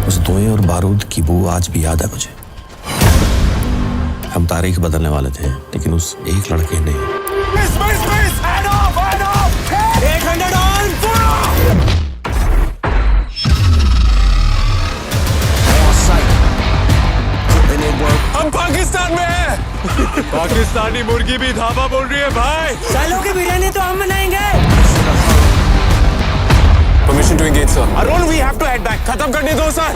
उस धुएं और बारूद की बू आज भी याद है मुझे। हम तारीख बदलने वाले थे, लेकिन उस एक लड़के ने Hand off! 800 on! हम पाकिस्तान में हैं। पाकिस्तानी मुर्गी भी धाबा बोल रही है भाई। सालों की बिरयानी तो हम बनाएंगे। Permission to engage, sir. Arun, we have to head back. खत्म करने दो सर।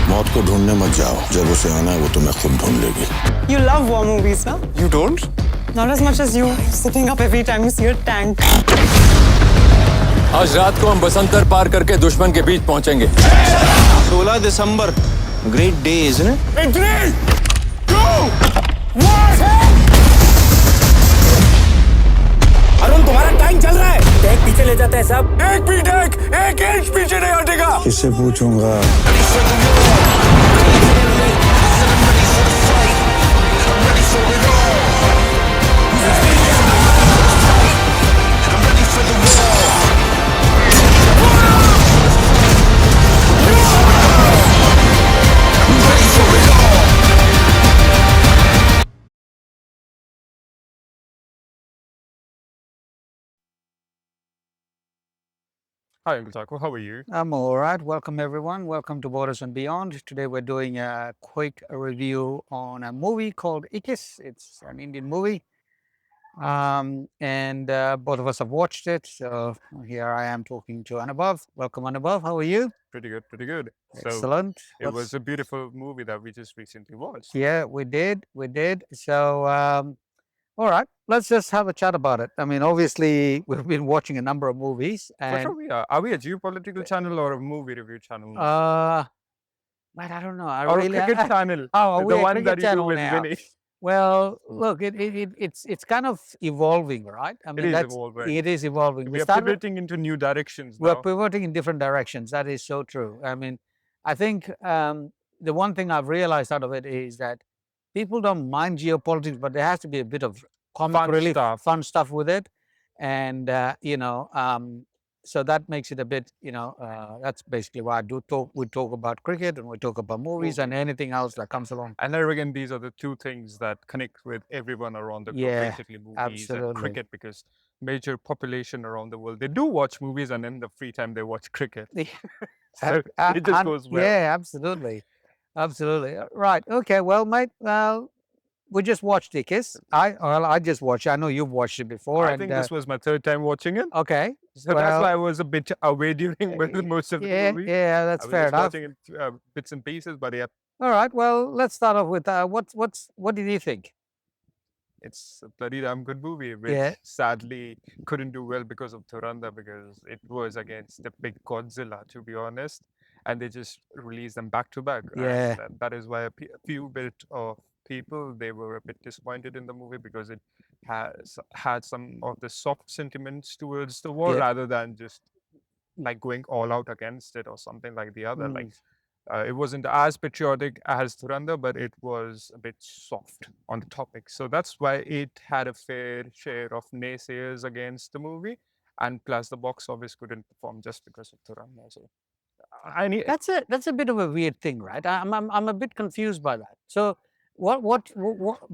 मौत को ढूंढने मत जाओ, जब उसे आना है वो तुम्हें खुद ढूंढ लेगी। You love war movies, na? You don't? Not as much as you sitting up every time you see a tank. आज रात को हम बसंतर पार करके दुश्मन के बीच पहुंचेंगे। 16 दिसंबर, great day, isn't it? In 3, 2, 1. Arun तुम्हारा टाइम चल रहा है। टैंक पीछे ले जाते हैं सब। एक भी टैंक, एक इंच पीछे नहीं हटेगा। किससे पूछूंगा? Hi, Uncle Taco. How are you? I'm all right. Welcome, everyone. Welcome to Borders and Beyond. Today, we're doing a quick review on a movie called Ikkis. It's an Indian movie. And both of us have watched it. So here I am talking to Anubhav. Welcome, Anubhav. How are you? Pretty good, pretty good. Excellent. So it was a beautiful movie that we just recently watched. Yeah, we did. We did. So, all right. Let's just have a chat about it. I mean, obviously, we've been watching a number of movies. What And are we? Are we a geopolitical channel or a movie review channel? but I don't know. I or really a cricket channel? Oh, are we the a one cricket that you do channel with now? Vinny. Well, look, it's kind of evolving, right? I mean, is that's evolving. it is evolving. We are started- pivoting into new directions We're now. pivoting in different directions. That is so true. I mean, I think the one thing I've realized out of it is that people don't mind geopolitics, but there has to be a bit of comic Fun relief, stuff. fun stuff with it, and so that makes it a bit, that's basically why I do talk. We talk about cricket and we talk about movies and anything else that comes along. And I reckon these are the two things that connect with everyone around the globe, Yeah, basically movies absolutely. and cricket, because major population around the world, they do watch movies and in the free time they watch cricket. So it just goes well. Yeah, absolutely, absolutely. Right. Okay. Well, mate. We just watched Ikkis. I just watched it. I know you've watched it before. I think this was my third time watching it. Okay. So that's why I was a bit away during most of the movie. Yeah, that's I was fair just enough. watching it bits and pieces, but yeah, All right. Well, let's start off with what did you think? it's a bloody damn good movie, which Yeah. sadly couldn't do well because of Duranda, because it was against the big Godzilla, to be honest, and they just released them back to back. Yeah. And that is why a few bit of people, they were a bit disappointed in the movie because it has had some of the soft sentiments towards the war Yeah. rather than just like going all out against it or something like the other. Like it wasn't as patriotic as Duranda, but it was a bit soft on the topic. So that's why it had a fair share of naysayers against the movie. And plus the box office couldn't perform just because of Duranda. So I need That's a bit of a weird thing, right? I'm a bit confused by that. So what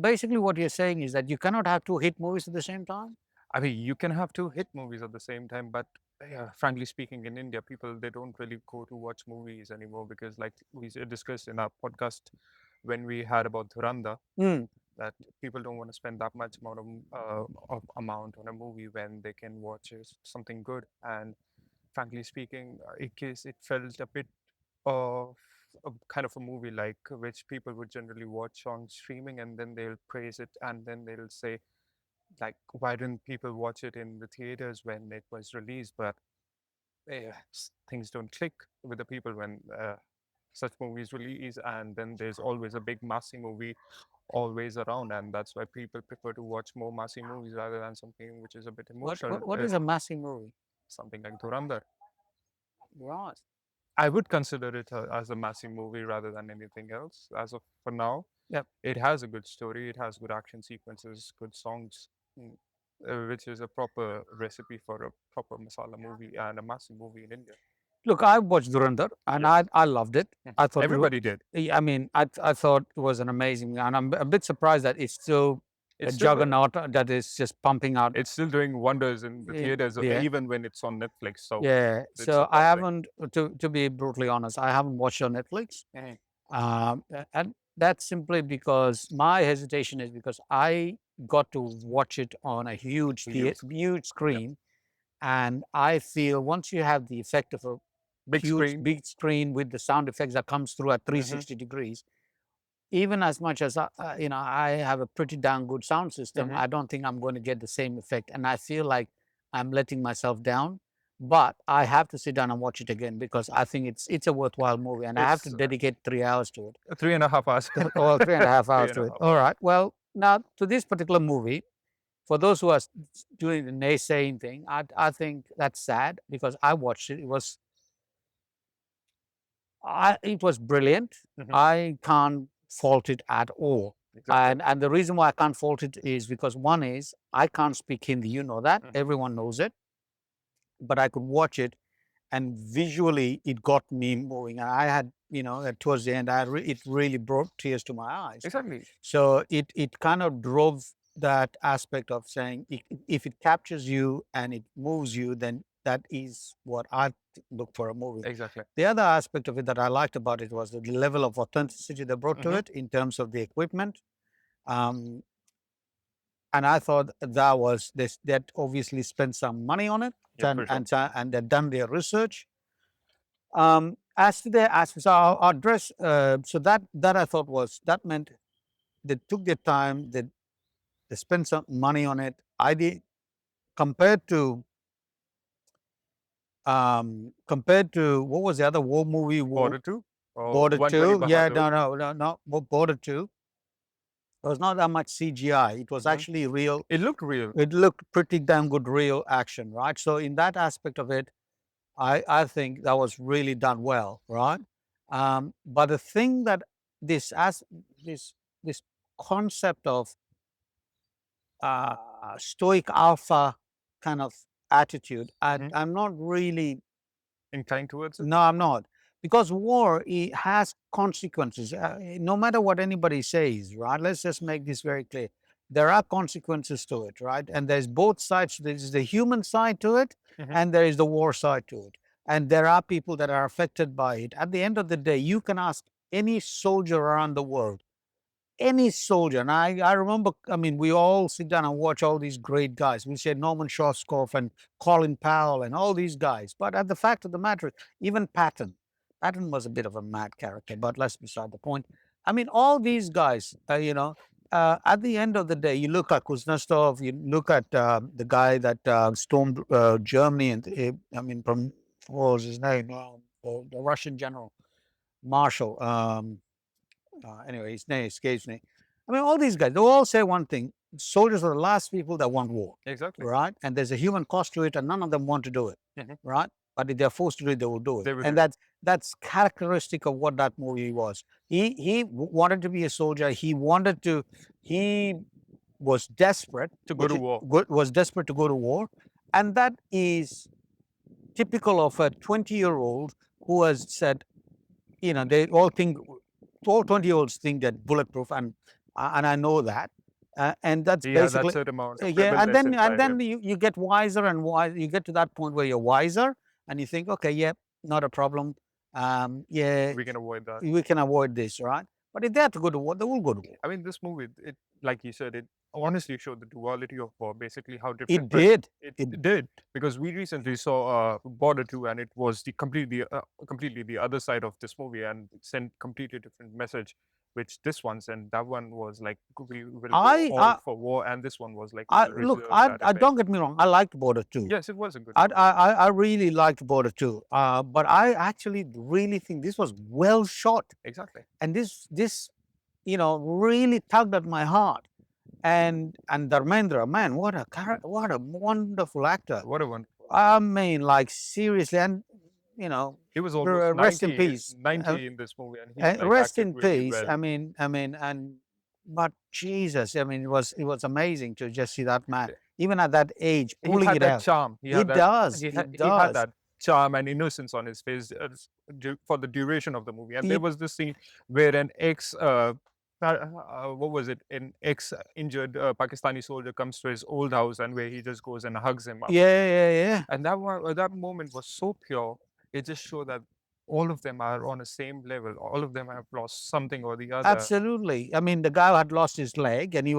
basically what you're saying is that you cannot have two hit movies at the same time? I mean, you can have two hit movies at the same time, but frankly speaking, in India, people, they don't really go to watch movies anymore because, like we discussed in our podcast when we had about Dhuranda, that people don't want to spend that much amount on a movie when they can watch something good. And frankly speaking, it felt a bit of a kind of a movie like which people would generally watch on streaming, and then they'll praise it, and then they'll say, like, why didn't people watch it in the theaters when it was released? But things don't click with the people when such movies release, and then there's always a big massy movie always around, and that's why people prefer to watch more massy movies rather than something which is a bit emotional. What is a massy movie? Something like Dhurandhar. Right. I would consider it as a massive movie rather than anything else as of for now. Yep. It has a good story, it has good action sequences, good songs, which is a proper recipe for a proper masala movie and a massive movie in India. Look, I watched Dhurandhar and I loved it. I thought Everybody did. I mean, I thought it was an amazing, and I'm a bit surprised that it's still It's a still go- juggernaut that is just pumping out. It's still doing wonders in the Yeah, theaters, yeah. even when it's on Netflix. So Yeah. it's So I surprising. haven't, to be brutally honest, I haven't watched it on Netflix. Mhm. And that's simply because my hesitation is because I got to watch it on a huge screen. And I feel once you have the effect of a Big huge screen. big screen with the sound effects that comes through at 360 degrees, even as much as I have a pretty darn good sound system, I don't think I'm going to get the same effect. And I feel like I'm letting myself down. But I have to sit down and watch it again because I think it's a worthwhile movie, and I have to It's, dedicate 3 hours to it, 3.5 hours. or 3.5 hours to it. 3.5 All right. Well, now to this particular movie, for those who are doing the naysaying thing, I think that's sad because I watched it. It was brilliant. Mhm. I can't fault it at all. Exactly. And the reason why I can't fault it is because one is I can't speak Hindi. You know that. Everyone knows it. But I could watch it, and visually it got me moving. And I had, towards the end, it really brought tears to my eyes. Exactly. So it kind of drove that aspect of saying if it captures you and it moves you, then that is what I look for a movie. Exactly. The other aspect of it that I liked about it was the level of authenticity they brought to it in terms of the equipment. Um, and I thought that was this that obviously spent some money on it, Yeah, for sure. and they've done their research. As to their aspects, our dress, so that I thought that meant they took their time, they spent some money on it. I did compared to what was the other war movie? Border 2? Or Border 120 Two. Yeah, Bahadur? no. Border Two. There was not that much CGI. It was actually real. It looked real. It looked pretty damn good, real action, right? So in that aspect of it, I think that was really done well, right? But the thing that this this concept of stoic alpha kind of attitude, I'm not really. Inclined towards it? No, I'm not. Because war, it has consequences. No matter what anybody says, right? Let's just make this very clear. There are consequences to it, right? And there's both sides. There's the human side to it, and there is the war side to it. And there are people that are affected by it. At the end of the day, you can ask any soldier around the world, any soldier. And I remember, I mean, we all sit down and watch all these great guys. We said Norman Schwarzkopf and Colin Powell and all these guys. But at the fact of the matter, even Patton was a bit of a mad character, but that's beside the point. I mean, all these guys, at the end of the day, you look at Kuznetsov, you look at the guy that stormed Germany, and I mean, from what was his name? The Russian general, Marshal. Anyway, his name escapes me. I mean, all these guys, they all say one thing: soldiers are the last people that want war, Exactly. right? And there's a human cost to it, and none of them want to do it, right? But if they're forced to do it, they will do it. They will And do it. that's characteristic of what that movie was. He wanted to be a soldier. He was desperate To go to which- war. Was desperate to go to war, and that is typical of a 20-year-old who has said, they all think, all 20-year-olds think that bulletproof, and I know that, and that's He has that basically certain amount of yeah. And rebelness then inside him. you get wiser and wiser. You get to that point where you're wiser, and you think, okay, yeah, not a problem. Yeah, We can avoid that. we can avoid this, right? But if they have to go to war, they will go to war. I mean, this movie, it like you said, it honestly showed the duality of war, basically how different. It did. It did, because we recently saw Border 2, and it was completely the other side of this movie, and it sent completely different message, which this one sent. That one was like, we will go all for war, and this one was like, Look, I don't get me wrong. I liked Border 2. Yes, it was a good I really liked Border 2. But I actually really think this was well shot. Exactly. And this really tugged at my heart. And Dharmendra, man, what a wonderful actor. What a one. I mean, like, seriously, and He was almost rest in 90 peace. 90 in this movie, and he like, rest in acted really peace. well. I mean, but Jesus, I mean, it was amazing to just see that man, even at that age, He pulling had it that out. charm. He does. He He had does. that. charm and innocence on his face for the duration of the movie. And there was this scene where an what was it? An ex-injured Pakistani soldier comes to his old house and where he just goes and hugs him up. Yeah. And that moment was so pure. It just showed that all of them are on the same level. All of them have lost something or the other. Absolutely. I mean, the guy had lost his leg, and he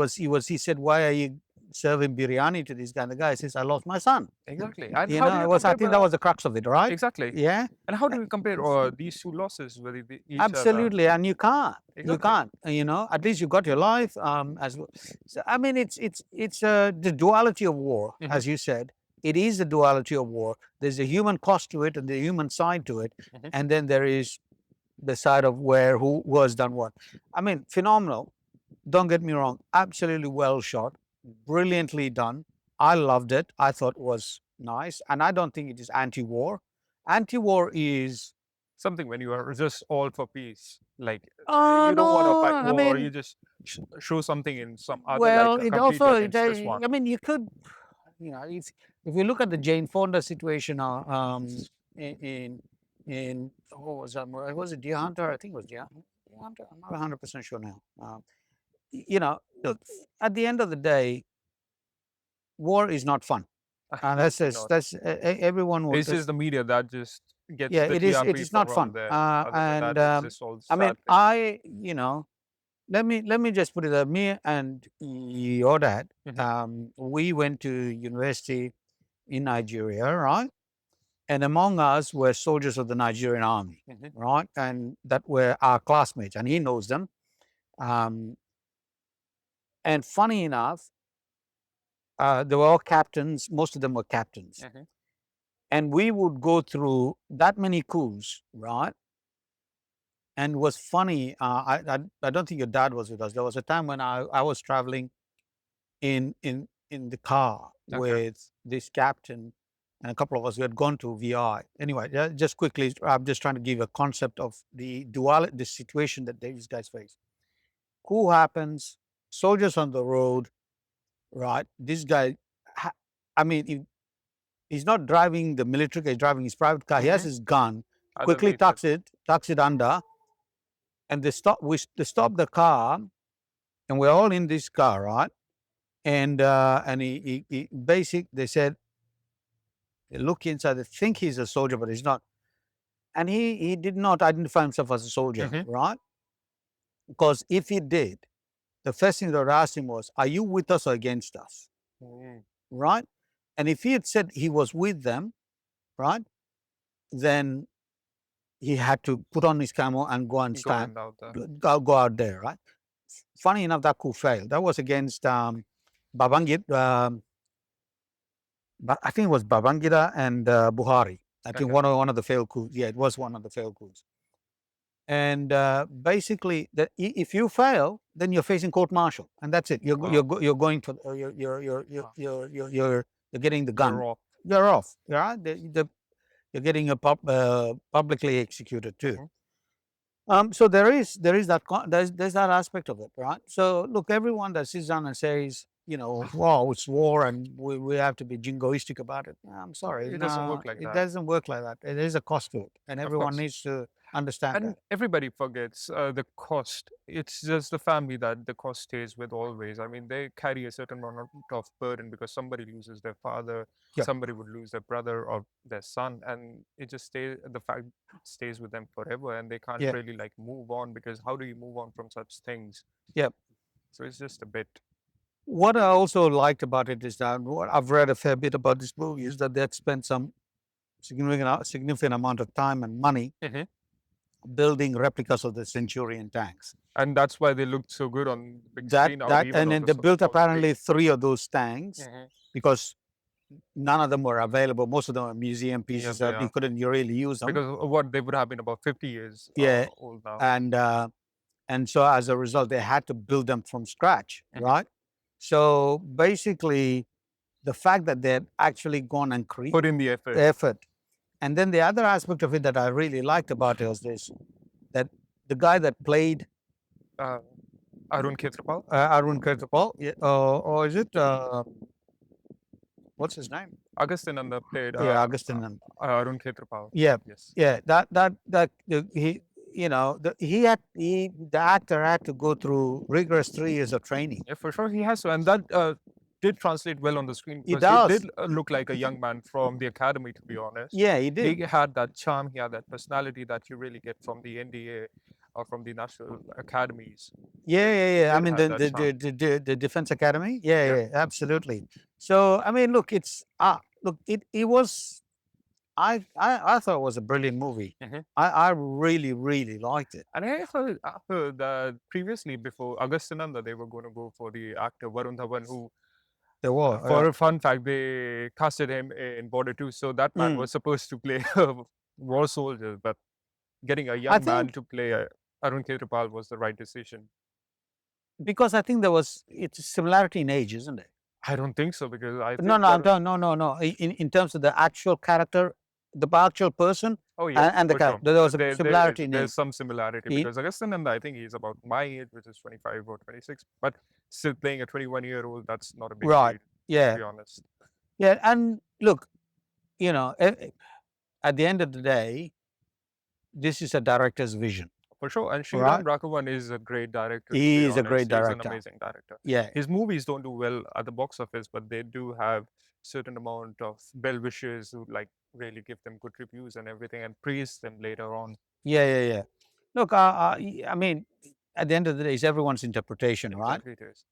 said, "Why are you serving biryani to this guy?" And the guy says, "I lost my son." Exactly. And You how know, do it you was. I compare think that was the crux of it, right? exactly. Yeah. And how do we compare these two losses with each Absolutely, and you can't. You Exactly. can't. You know, at least you got your life. As well. So, I mean, it's the duality of war, as you said. It is the duality of war. There's a human cost to it and the human side to it, and then there is the side of who has done what. I mean, phenomenal. Don't get me wrong. Absolutely well shot, brilliantly done. I loved it. I thought it was nice, and I don't think it is anti-war. Anti-war is something when you are just all for peace. Like Oh you don't want to fight no, I war, mean, you just show something in some other well, like it completely also, against this one. I mean, you could, you know, if you look at the Jane Fonda situation, in what was that? Was it Deer Hunter? I think it was Deer Hunter. I'm not 100% sure now. You know, look, at the end of the day, war is not fun, and Absolutely not. everyone will. It's just the media that just gets Yeah, the it is. It TRP is not from fun. there. Other than And that, it's just all I mean, sad things. you know, let me just put it that me and your dad, we went to university in Nigeria, right? And among us were soldiers of the Nigerian army, right? And that were our classmates, and he knows them. And funny enough, they were all captains. Most of them were captains, and we would go through that many coups, right? And it was funny. I don't think your dad was with us. There was a time when I was traveling in the car with this captain and a couple of us who had gone to VI. Anyway, just quickly, I'm just trying to give a concept of the duality, the situation that these guys face. Coup happens, soldiers on the road, right? This guy, I mean, he's not driving the military car, he's driving his private car. He has his gun, quickly tucks it under, and they stop the car, and we're all in this car, right? And he they said, they look inside, they think he's a soldier, but he's not. And he did not identify himself as a soldier, right? Because if he did, the first thing they would ask him was, "Are you with us or against us?" Right? And if he had said he was with them, right, then he had to put on his camo and go and stand, go out there, right? Funny enough, that coup failed. That was against Babangida. I think it was Babangida and Buhari. I think one of the failed coups. Yeah, it was one of the failed coups. And basically, if you fail, then you're facing court martial, and that's it. You're going to you're getting the gun. You're off. Yeah, you're getting publicly executed too. So there's that aspect of it, right? So look, everyone that sits down and says, you know, wow, it's war and we have to be jingoistic about it. I'm sorry, It doesn't work like it that. doesn't work like that. There is a cost to it, and everyone needs to understand and that. everybody forgets the cost. It's just the family that the cost stays with always. I mean, they carry a certain amount of burden because somebody loses their father, somebody would lose their brother or their son, and it just the fact stays with them forever, and they can't really like move on, because how do you move on from such things? Yeah. So it's just a bit. What I also liked about it is that what I've read a fair bit about this movie is that they had spent some significant amount of time and money building replicas of the Centurion tanks. And that's why they looked so good on the big screen. And then they built apparently 3 of those tanks because none of them were available. Most of them are museum pieces that you couldn't really use them. Because they would have been about 50 years old now. And so as a result, they had to build them from scratch, right? So basically, the fact that they had actually gone and put in the effort. And then the other aspect of it that I really liked about it was this, that the guy that played Arun Khetarpal? Arun Khetarpal, or is it what's his name? Agastya Nanda played Agastya Nanda. Arun Khetarpal. Yeah, Yes. yeah. He, the actor had to go through rigorous 3 years of training. Yeah, for sure he has to, and that did translate well on the screen He because he does. did look like a young man from the academy, to be honest. Yeah, he did. He had that charm, he had that personality that you really get from the NDA or from the national academies. Yeah. I did mean, have that charm. the Defense Academy. Yeah, Yeah. yeah, absolutely. So, I mean, look, it was. I thought it was a brilliant movie. Mhm. I really, really liked it. And I heard that previously, before Agastya Nanda, they were going to go for the actor Varun Dhawan, who, There was. for a fun fact, they casted him in Border 2. So that man was supposed to play a war soldier, but getting a young man think- to play Arun Khetarpal was the right decision. because I think it's a similarity in age, isn't it? I don't think so because I think No, Varun- no. In terms of the actual character, the actual person, Oh yeah, and the for sure. character, there was a There similarity is, in there's age. some similarity He- because Agastya Nanda, I think he's about my age, which is 25 or 26, but still playing a 21-year-old, that's not a big Right. deal, to Yeah, be honest. yeah. And look, at the end of the day, this is a director's vision. For sure. And Right. Sriram Raghavan is a great director. He to be is a great honest. He's an director. amazing director. Yeah, His movies don't do well at the box office, but they do have certain amount of well-wishers who like really give them good reviews and everything and praise them later on. yeah. Look, I mean, at the end of the day, it's everyone's interpretation, right? Exactly it is.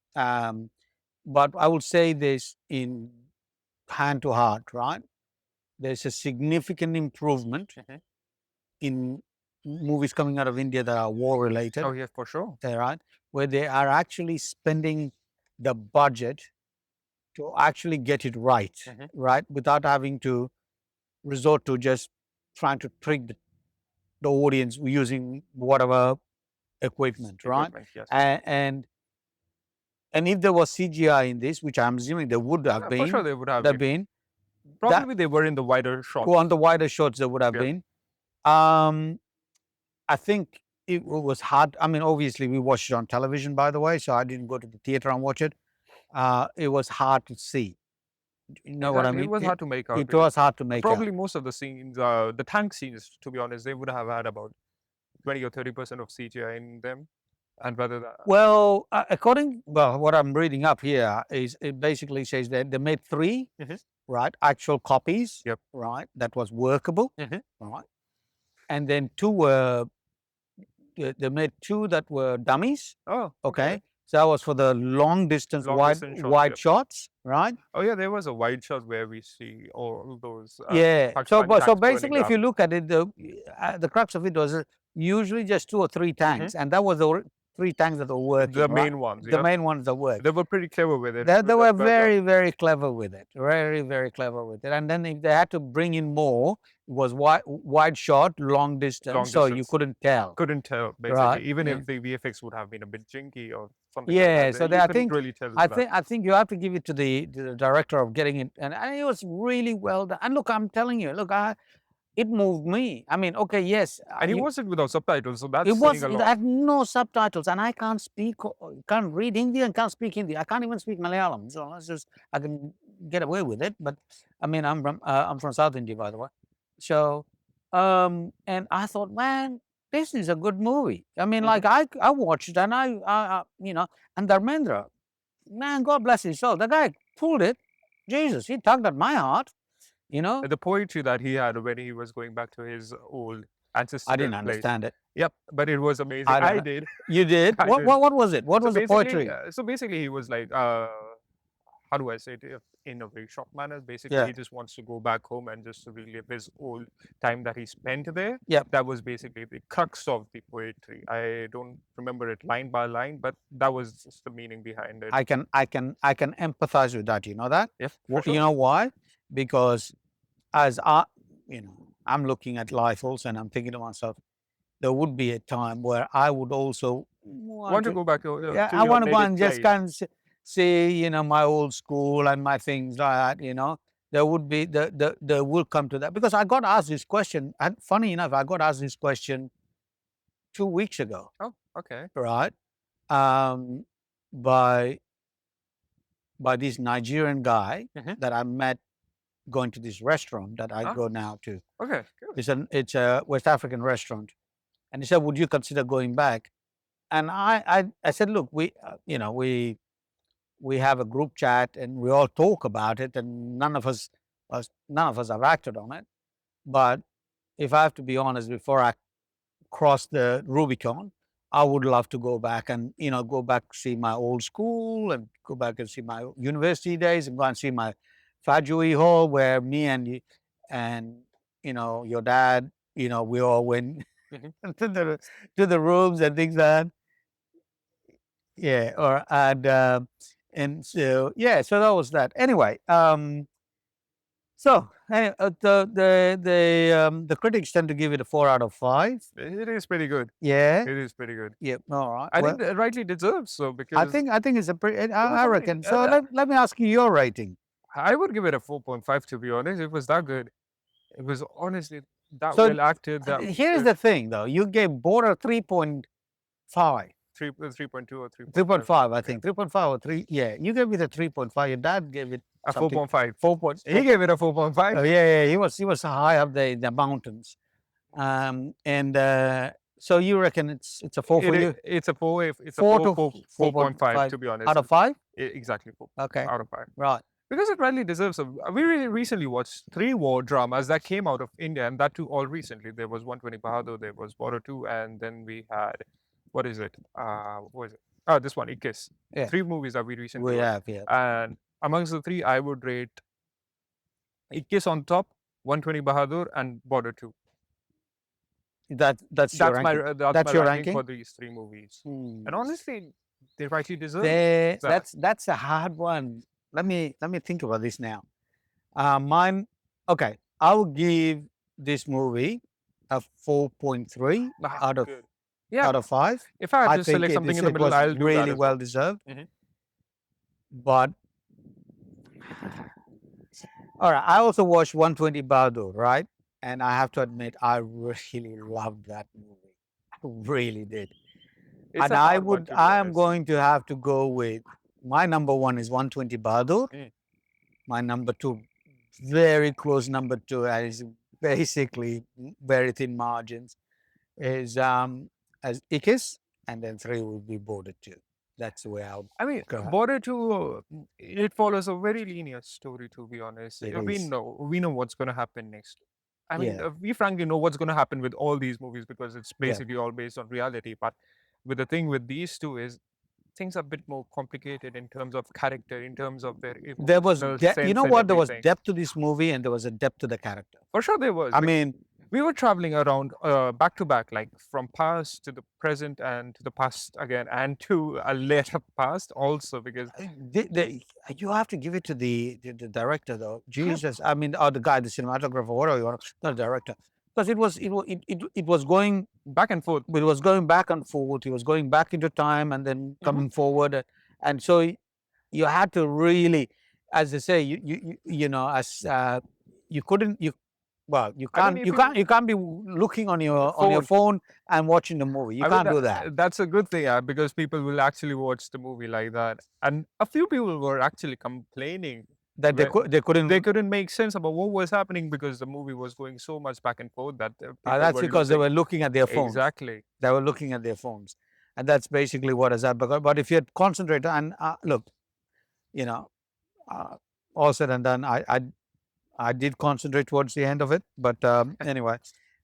But I will say this in hand to heart, right? There's a significant improvement Mhm. in movies coming out of India that are war related, Oh yeah, for sure. right? Where they are actually spending the budget to actually get it right, Mhm. right? Without having to resort to just trying to trick the audience using whatever equipment, right? Equipment, yes. And if there was CGI in this, which I'm assuming there would have Yeah, been, for sure they would have there been. been Probably they were in the wider shot. go on the wider shots there would have Yeah. been. I think it was hard. I mean, obviously we watched it on television, by the way, so I didn't go to the theater and watch it. It was hard to see. You know what I Exactly, mean? It was hard to make out. It because was hard to make probably out. most of the scenes, the tank scenes, to be honest, they would have had about 20 or 30% of CGI in them. And whether that Well, what I'm reading up here is it basically says that they made 3, Mhm. right, actual copies, Yep. right, that was workable, Mhm. right, and then 2 were they made 2 that were dummies. Oh, Okay, so that was for the long distance Long wide distance shots, wide yep. shots, right? Oh yeah, there was a wide shot where we see all those. Yeah. So Pakistani tanks basically, if burning you look at it, the crux of it was usually just 2 or 3 tanks, and that was the 3 tanks that were working. the right? main ones. The yeah. main ones that worked. They were pretty clever with it. They were but, very, very clever with it. Very, very clever with it. And then if they had to bring in more, it was wide shot, long distance, Long so you distance. couldn't tell. couldn't tell basically, Right, even yeah. if the VFX would have been a bit jinky or something. Yeah, like that, so you they, I couldn't think really tell. I think you have to give it to the director of getting it, and it was really well done. And look, I'm telling you, look, it moved me. I mean, okay, yes, and he watched it without subtitles, so that's it was. saying a It lot. had no subtitles, and I can't can't read Hindi, and can't speak Hindi. I can't even speak Malayalam. So I can get away with it. But I mean, I'm from South India, by the way. So, and I thought, man, this is a good movie. I mean, like I watched it, and I and Dharmendra, man, God bless his soul. The guy pulled it. Jesus, he tugged at my heart. The poetry that he had when he was going back to his old ancestral I didn't place. understand it. Yep, but it was amazing. I I, don't- did. You did? I What, did. what was it? What So was the basically, poetry? so basically, he was like, how do I say it? In a very short manner, basically, Yeah. he just wants to go back home and just to relive his old time that he spent there. Yep. That was basically the crux of the poetry. I don't remember it line by line, but that was just the meaning behind it. I can empathize with that. You know that? Yes, You know why? Because as I'm looking at life also, and I'm thinking to myself, there would be a time where I would also want to go back to, Yeah, to I your want to go native and just place. kind of see, my old school and my things like that. There would be there will come to that because I got asked this question. And funny enough, I got asked this question 2 weeks ago, Oh, okay. right? By by this Nigerian guy Mhm. that I met going to this restaurant that I Ah. go now to. Okay, good. It's a West African restaurant, and he said, "Would you consider going back?" And I said, "Look, we have a group chat and we all talk about it, and none of us have acted on it. But if I have to be honest, before I cross the Rubicon, I would love to go back and go back see my old school and go back and see my university days and go and see my Fajui Hall where me and your dad, we all went Mhm. to the rooms and things like that. Yeah, and so yeah, so that was that. Anyway, the critics tend to give it a 4 out of 5. It is pretty good. Yeah, It is pretty good. yeah, all right. I Well, think it rightly deserves so because I think it's a pretty. was I something, reckon. So let me ask you your rating. I would give it a 4.5 to be honest. It was that good. It was honestly that So well acted. That here's the thing, though. You gave Border 3.5. 3.2 or 3.5, I think. 3.5 or 3. Yeah, you gave it a 3.5. Your dad gave it A something. 4.5. 4. He gave it a 4.5. Oh, yeah, he was high up there in the mountains. So you reckon it's a 4 for you? It's a 4. It's a 4 to 4.5 to be honest. out of 5? Exactly 4 Okay, out of 5. right. Because it rightly deserves a. We recently watched 3 war dramas that came out of India, and that too all recently. There was 120 Bahadur, there was Border 2, and then we had, what is it? What is it? Oh, this one, Ikkis. Yeah. 3 movies that we recently We watched. have, yeah. And amongst the 3, I would rate Ikkis on top, 120 Bahadur, and Border 2. That's your That's ranking. my That's your ranking ranking? for these 3 movies. Hmm. And honestly, they rightly deserve They- that. that's a hard one. Let me think about this now. Mine. Okay, I will give this movie a 4.3 Ah, out of good. Yeah, 5. if I had I to think select something in the it middle, was I'll do really that as well well. deserved. Mhm. But all right, I also watched 120 Bahadur, right? And I have to admit, I really loved that movie. I really did. It's And a hard one, to be I am honest. going to have to go with my number 1 is 120 Bahadur. Mm. My number 2, very close number 2, and is basically very thin margins, is as Ikkis, and then 3 will be Border 2. That's the way I'll I mean, go. Border 2, it follows a very linear story, to be honest. It We is. know what's going to happen next. I mean, Yeah. we frankly know what's going to happen with all these movies because it's Yeah. basically all based on reality. But with the thing with these 2 is things are a bit more complicated in terms of character, in terms of their There was, emotional you sense know and what? There was everything. depth to this movie, and there was a depth to the character. For sure, there was. I mean, We were traveling around back to back, like from past to the present and to the past again, and to a later past also, because you have to give it to the director, though. Jesus, I mean, or the guy, the cinematographer, whatever you want, not the director, because it was going. back and forth. It was going back and forth. He was going back into time and then coming forward, and so you had to really, as they say, as you couldn't you. Well, you I mean, can't if you can't be looking on your phone and watching the movie. You I mean, can't do that. That's a good thing, yeah, because people will actually watch the movie like that. And a few people were actually complaining That they couldn't. they couldn't make sense about what was happening because the movie was going so much back and forth that people That's were because they losing. were looking at their phones. Exactly. They were looking at their phones, and that's basically what is happening. But if you had concentrated and look, all said and done, I did concentrate towards the end of it. But anyway,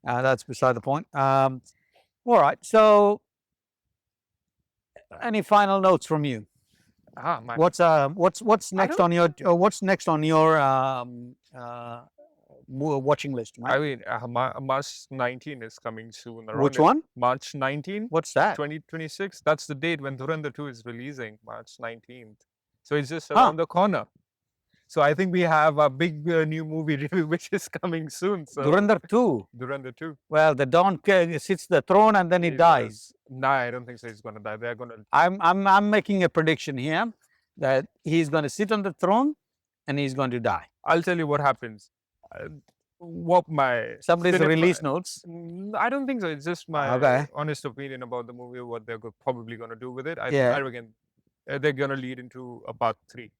that's beside the point. All right. So, any final notes from you? My What's next on your watching list, I Mike? mean, March 19 is coming soon. Which one? March 19, What's that? 2026. That's the date when Dharmendra 2 is releasing, March 19th. So it's just around the corner. So I think we have a big new movie review which is coming soon. So Dhurandhar 2. Dharmendra 2. Well, the Don sits the throne and then he dies. Nah, I don't think so. He's gonna die. They're gonna. I'm making a prediction here that he's going to sit on the throne and he's going to die. I'll tell you what happens. What my Somebody's cinema- release notes. I don't think so. It's just my Okay. honest opinion about the movie. What they're probably gonna do with it. I Yeah. reckon they're gonna lead into a part 3.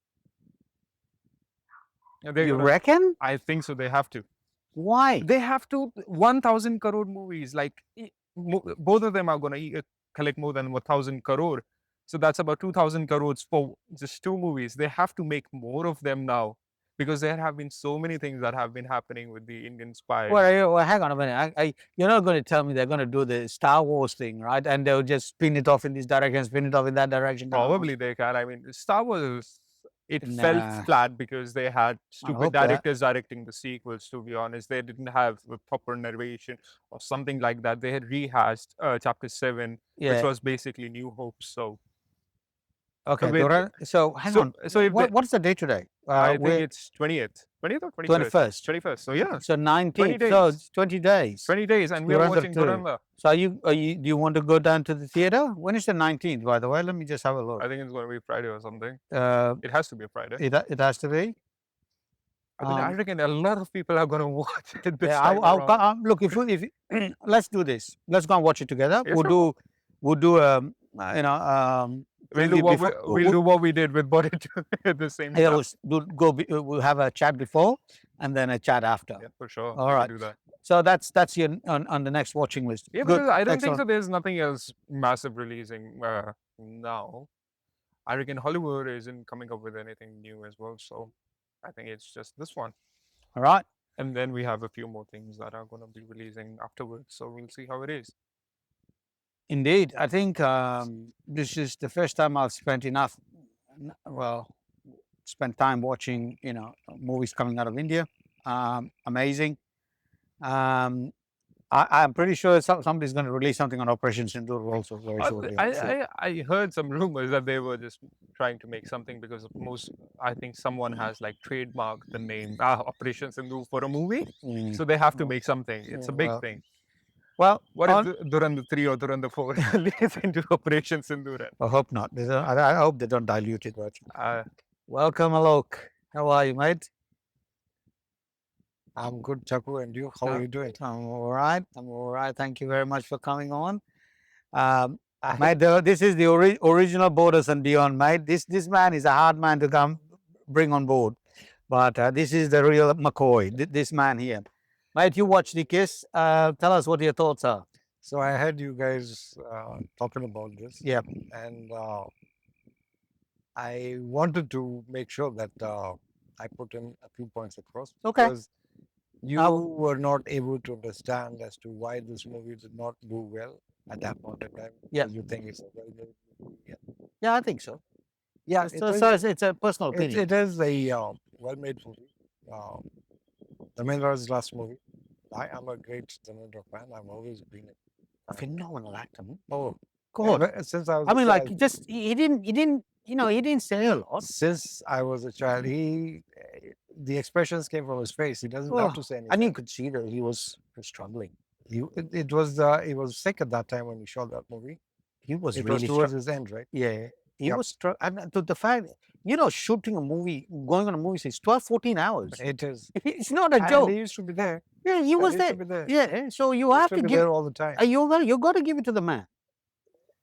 They're You gonna- reckon? I think so. They have to. Why? They have to. 1,000 crore movies. Like both of them are gonna collect more than 1,000 crore. So that's about 2,000 crores for just two movies. They have to make more of them now because there have been so many things that have been happening with the Indian spy. Well, hang on a minute. You're not going to tell me they're going to do the Star Wars thing, right? And they'll just spin it off in this direction, spin it off in that direction. Probably they can. I mean, Star Wars, it Nah. felt flat because they had stupid hope that- directors directing the sequels, to be honest. They didn't have a proper narration or something like that. They had rehashed Chapter 7, Yeah. which was basically New Hope. So, Okay. with- So hang so- on. so if they- What's the day today? I think we're- it's 20th. 20th or 21st. 21st. So, yeah, So 19th. 20 So days. it's 20 days. 20 days. And we're Dhurandhar watching 2. Dhurandhar. So do you want to go down to the theater? When is the 19th, by the way? Let me just have a look. I think it's going to be Friday or something. It, It has to be a Friday. it has to be. I reckon a lot of people are going to watch it this Yeah, time around. look, if let's do this. Let's go and watch it together. Yeah, We'll do We'll do, we'll do what we did with Body at the same time. yeah, we'll have a chat before and then a chat after. Yeah, for sure. All we'll right. do that. So that's your on the next watching list. Yeah, Good, because I don't think excellent. so. There's nothing else massive releasing now. I reckon Hollywood isn't coming up with anything new as well. So I think it's just this one. All right. And then we have a few more things that are going to be releasing afterwards. So we'll see how it is. Indeed, I think this is the first time I've spent spent time watching movies coming out of India. Amazing. I'm pretty sure somebody's going to release something on Operation Sindoor also very shortly. I heard some rumors that they were just trying to make something because I think someone has like trademarked the name Operation Sindoor for a movie. Mm. So they have to make something. It's a big Well, thing. Well, What if Dhurandhar 3 or Dhurandhar 4 leads into Operation Sindoor? I hope not. I hope they don't dilute it. But Uh, welcome, Alok. How are you, mate? I'm good, Chaku, and you? How are you doing? I'm all right. I'm all right. Thank you very much for coming on. I- Mate, this is the original Borders and Beyond, mate. This man is a hard man to bring on board. But this is the real McCoy, this man here. Mate, you watched Ikkis. Tell us what your thoughts are. So I heard you guys talking about this. Yeah. And I wanted to make sure that I put in a few points across. Okay. Because you were not able to understand as to why this movie did not do well at that point in time. Yeah. You think it's a well-made movie. Yeah. Yeah, I think so. Yeah. It's a personal opinion. It is a well-made movie. Dharmendra's last movie. I am a great Dharmendra fan. I've always been A phenomenal actor. Man. Oh, God. since I was I a mean, like, child. just he didn't he didn't say a lot. Since I was a child, the expressions came from his face. He doesn't have Oh, to say anything. And you could see that he was struggling. He was sick at that time when he shot that movie. He was It really was towards his end, right? Yeah, he Yep. was and to the fact, shooting a movie, going on a movie, is 12, 14 hours. It is. It's not a And joke. he used to be there. Yeah, he was used there. to be there. Yeah, so you He have used to be give. there all the time. You got to give it to the man.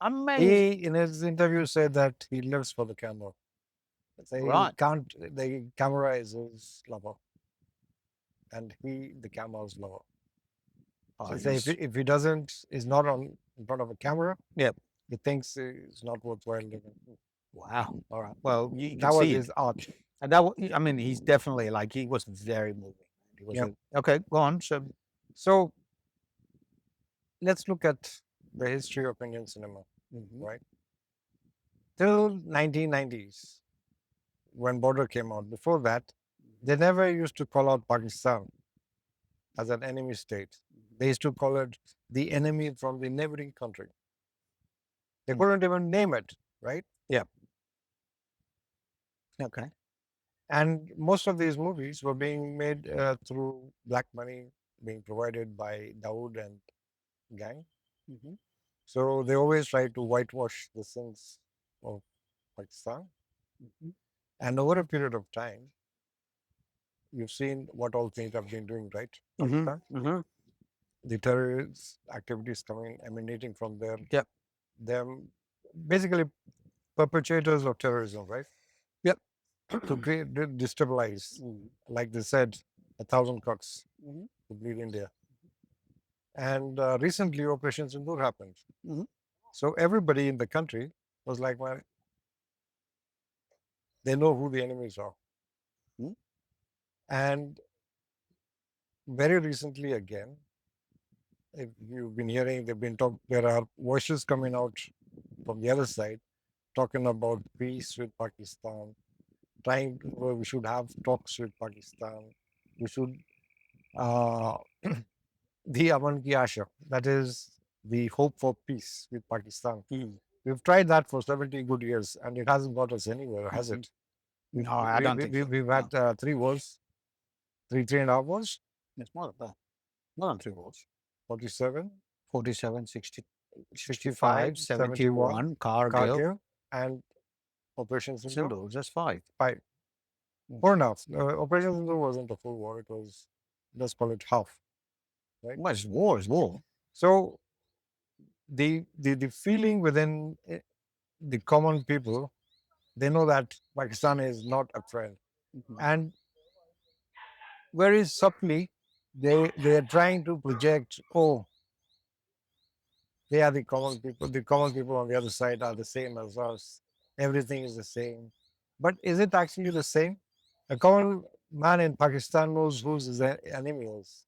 Amazing. He, in his interview, said that he lives for the camera. Say Right. The camera is his lover, and the camera's lover. So say if he is not on in front of a camera, Yep. he thinks it's not worthwhile living. Wow. All right. Well, you That can was see his art. and I mean, he's definitely he was very moving. He was Yep. okay. Go on. So, So let's look at the history of Indian cinema, mhm. right? Till 1990s, when Border came out. Before that, they never used to call out Pakistan as an enemy state. They used to call it the enemy from the neighboring country. They couldn't even name it, right? Okay. And most of these movies were being made through black money being provided by Dawood and gang. Mhm. So they always try to whitewash the sins of Pakistan. Mhm. And over a period of time, you've seen what all things have been doing, right? Mhm. Pakistan. Mhm. The terrorist activities emanating from there. Yep. Them basically perpetrators of terrorism, right? Yep. to destabilize, like they said, 1,000 cuts Mhm. to bleed India. And recently, Operation Sindoor happened. Mhm. So everybody in the country was like, well, they know who the enemies are. Mhm. And very recently, again, if you've been hearing, there are voices coming out from the other side talking about peace with Pakistan, we should have talks with Pakistan. We should, uh, the Aman Ki Asha, that is the hope for peace with Pakistan. We've tried that for 70 good years and it hasn't got us anywhere, has it? No, I don't think so. We've No. had 3 wars, three and a half wars, It's more than that. More than 3 wars. 47, 47, 60, 65, 65, 71, Cargill, Kargil, and Operation Sindoor. Sindoor, just 5. 5. Mm. 4.5. Operation Sindoor wasn't a full war. It was, let's call it half. Right? Well, it's war, it's war. So the feeling within the common people, they know that Pakistan is not a friend. And very subtly, they are trying to project, oh, they are the common people. The common people on the other side are the same as us. Everything is the same. But is it actually the same? A common man in Pakistan knows whose his enemy is.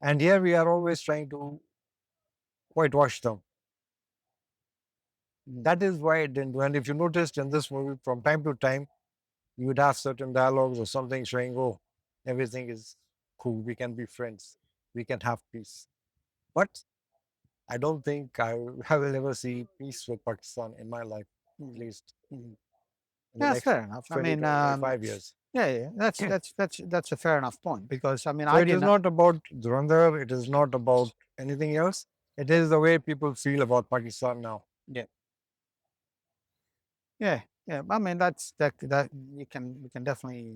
And here we are always trying to whitewash them. That is why it didn't do. And if you noticed in this movie, from time to time, you would have certain dialogues or something showing, oh, everything is cool. We can be friends. We can have peace. But I don't think I will ever see peace with Pakistan in my life, at least. In the That's next fair enough. 20, 25 years. Yeah, that's a fair enough point because I mean, So I it is didn't. not about Dhurandhar. It is not about anything else. It is the way people feel about Pakistan now. Yeah. I mean, that you can definitely.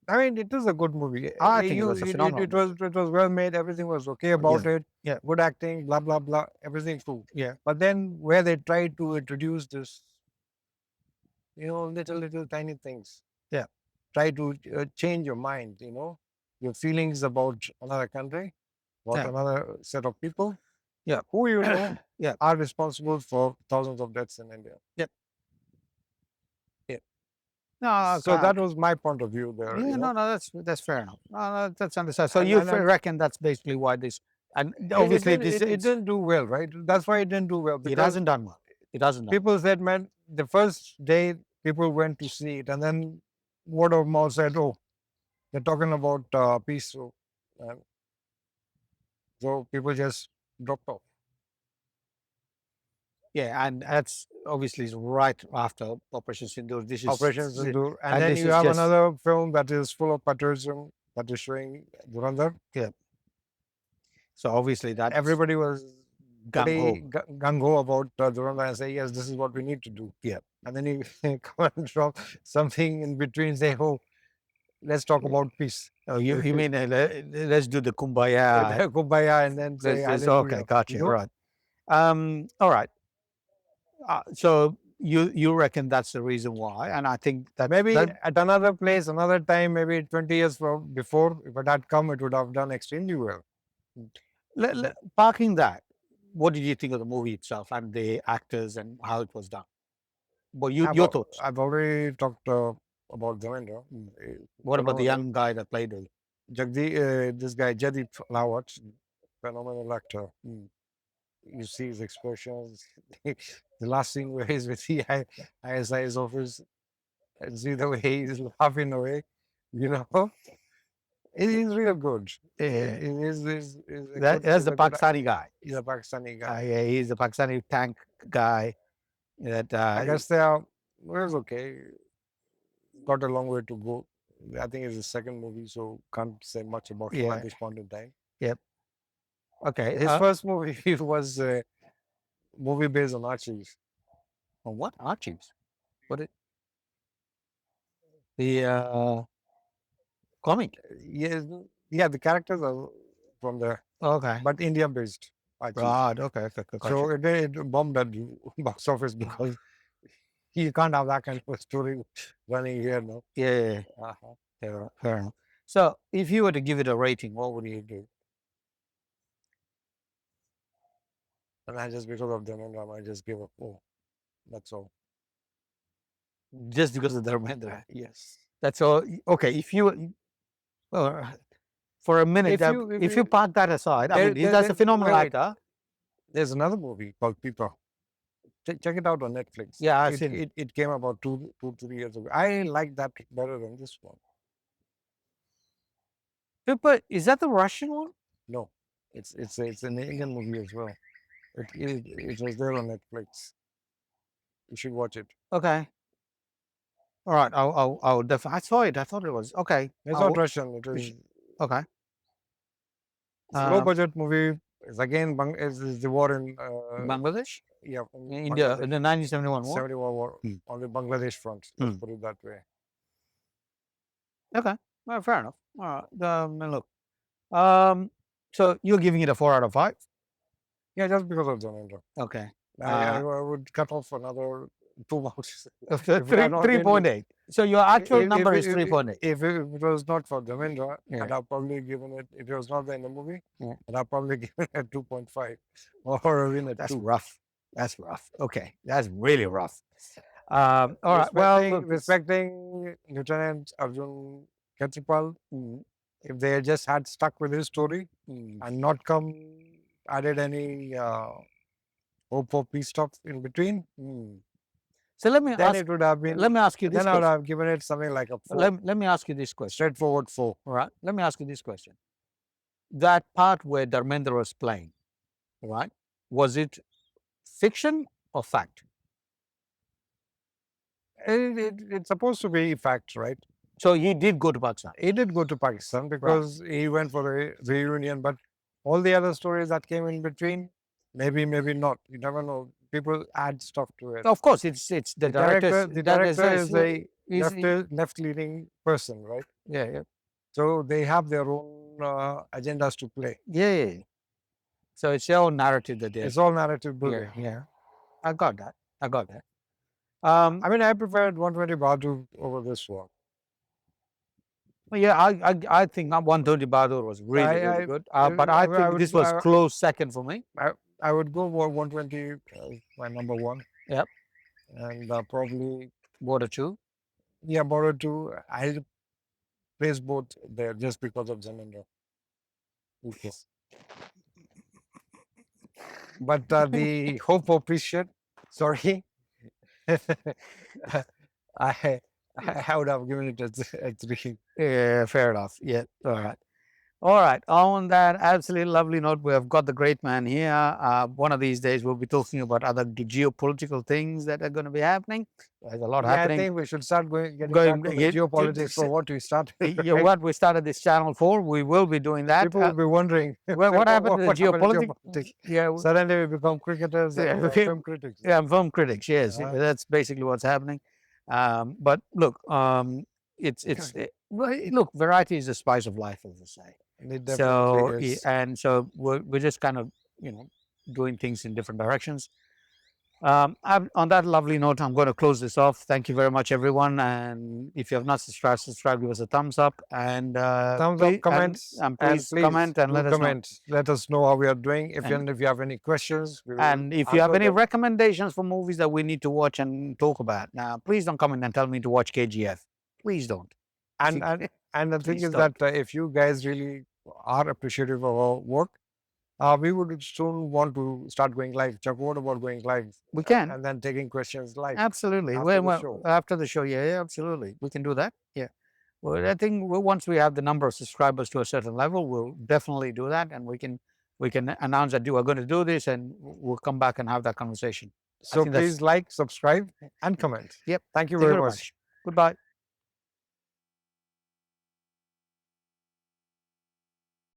I mean, it is a good movie. I think it was a phenomenal It was well made. Everything was okay about it. Yeah. Good acting. Blah blah blah. Everything cool. Yeah. But then where they tried to introduce this, little tiny things. Yeah. Try to change your mind. Your feelings about another country, about Yeah. another set of people. Yeah. Who you know Yeah. are responsible for thousands of deaths in India. No, So that was my point of view there. Yeah, no, that's fair enough. No, that's understandable. So And- you and- reckon that's basically why this, and obviously it didn't do well, right? That's why it didn't do well. it Because hasn't done well. It hasn't done. people said, man, the first day people went to see it, and then word of mouth said, oh, they're talking about peace. So people just dropped off. Yeah, and that's obviously right after Operation Sindoor. This is Operation Sindoor. And and then this you is have just- another film that is full of patriotism that is showing Dhurandhar. So obviously that Everybody was gung ho. gung ho about Dhurandhar and say, yes, this is what we need to do. Yeah. And then you come and drop something in between, say, oh, let's talk about peace. Oh, you mean let's do the kumbaya? Kumbaya, and then say, Okay, hallelujah. gotcha. You know? Right. All right. So you reckon that's the reason why, and I think that Maybe that, at another place, another time, maybe 20 years before, if it had come, it would have done extremely well. parking that. What did you think of the movie itself and the actors and how it was done? Well, your thoughts. I've already talked about Dharmendra. What about the phenomenal. young guy that played it? This guy, Jadip Lawat, phenomenal actor. You see his expressions. The last scene where he's with the ISI's office, and see the way he's laughing away, he's real good. He's That's the Pakistani guy. He's a Pakistani guy. Yeah, he's the Pakistani tank guy. That I guess it was okay. Got a long way to go. I think it's the second movie, so can't say much about him Yeah. at this point in time. okay. His first movie was a movie based on archery. on what Archies? What it? The comic. Yes, yeah, the characters are from there, Okay. but India based. Right. Okay. So it bombed at box office because You can't have that kind of a story running here, no? Yeah. Uh-huh. Fair enough. So, if you were to give it a rating, what would you do? And I just, because of Dharmendra, I might just give a 4. That's all. Just because of Dharmendra. Yes. That's all. Okay, if you, well, for a minute, if you park that aside, I mean, that's a phenomenal wait. actor. There's another movie called People. Check it out on Netflix. Yeah, I've seen it. It came about 3 years ago. I like that better than this one. But is that the Russian one? No, it's an Indian movie as well. It was there on Netflix. You should watch it. Okay. All right. I'll definitely. I saw it. I thought it was okay. It's not Russian. It is Okay. low budget movie. It's again is the war in Bangladesh? yeah, In India, in the 1971 war? 71 war on the Bangladesh front. Let's put it that way. Okay. Well, fair enough. All right. Look. So you're giving it a 4 out of 5? Yeah, just because of Dharmendra. Okay. I would cut off another 2 marks. 3.8. So your actual number is 3.8. If it was not for Dharmendra, Yeah. I'd have probably given it, if it was not there in the movie, Yeah. I'd have probably given it a 2.5 or a win at That's 2. rough. That's rough. Okay. That's really rough. All right. Well, look, Respecting Lieutenant Arun Khetarpal, if they had just had stuck with his story and not added any hope for peace stuff in between, so let me then ask. it would have been. Let me ask you this Then I would question. have given it something like a 4. Let me ask you this question. Straightforward 4. All right. Let me ask you this question. That part where Dharmendra was playing, right? Was it fiction or fact? It's supposed to be fact, right? So he did go to Pakistan. He did go to Pakistan because he went for the reunion, but all the other stories that came in between, maybe not. You never know. People add stuff to it. Of course, it's the director. The director is a left-leaning person, right? Yeah. So they have their own agendas to play. Yeah. So it's your own narrative that It's all narrative building. Yeah. I got that. I mean, I preferred 120 Bahadur over this one. Yeah, I think 120 Bahadur was really good. But I think this was close second for me. I would go for 120 my number 1. Yep. And probably Border 2. Yeah, Border 2. I'll place both there just because of Dharmendra. Okay. But the hope for peace shit, sorry. I would have given it a 3. Yeah, fair enough. Yeah, all right. On that absolutely lovely note, we have got the great man here. One of these days, we'll be talking about other geopolitical things that are going to be happening. There's a lot happening. I think we should start getting back on the geopolitics for what we started. Yeah, what we started this channel for. We will be doing that. People will be wondering what happened to the geopolitics. Yeah, suddenly we become cricketers and film critics. Yeah, film critics. Yes, that's basically what's happening. But look, look, variety is the spice of life, as they say. So we're just kind of doing things in different directions. On that lovely note, I'm going to close this off. Thank you very much, everyone. And if you have not subscribe, give us a thumbs up and thumbs up, comments, and please comment and let us know. Let us know how we are doing. If you have any questions, and if you have any recommendations for movies that we need to watch and talk about, now please don't come in and tell me to watch KGF. Please don't. And the thing is that if you guys really are appreciative of our work, we would soon want to start going live. Chuck, what about going live? We can. And then taking questions live. Absolutely. After the show, yeah, absolutely. We can do that. Yeah. Well, I think once we have the number of subscribers to a certain level, we'll definitely do that, and we can announce that we're going to do this, and we'll come back and have that conversation. So please like, subscribe, and comment. Yep. Thank you very much. Goodbye.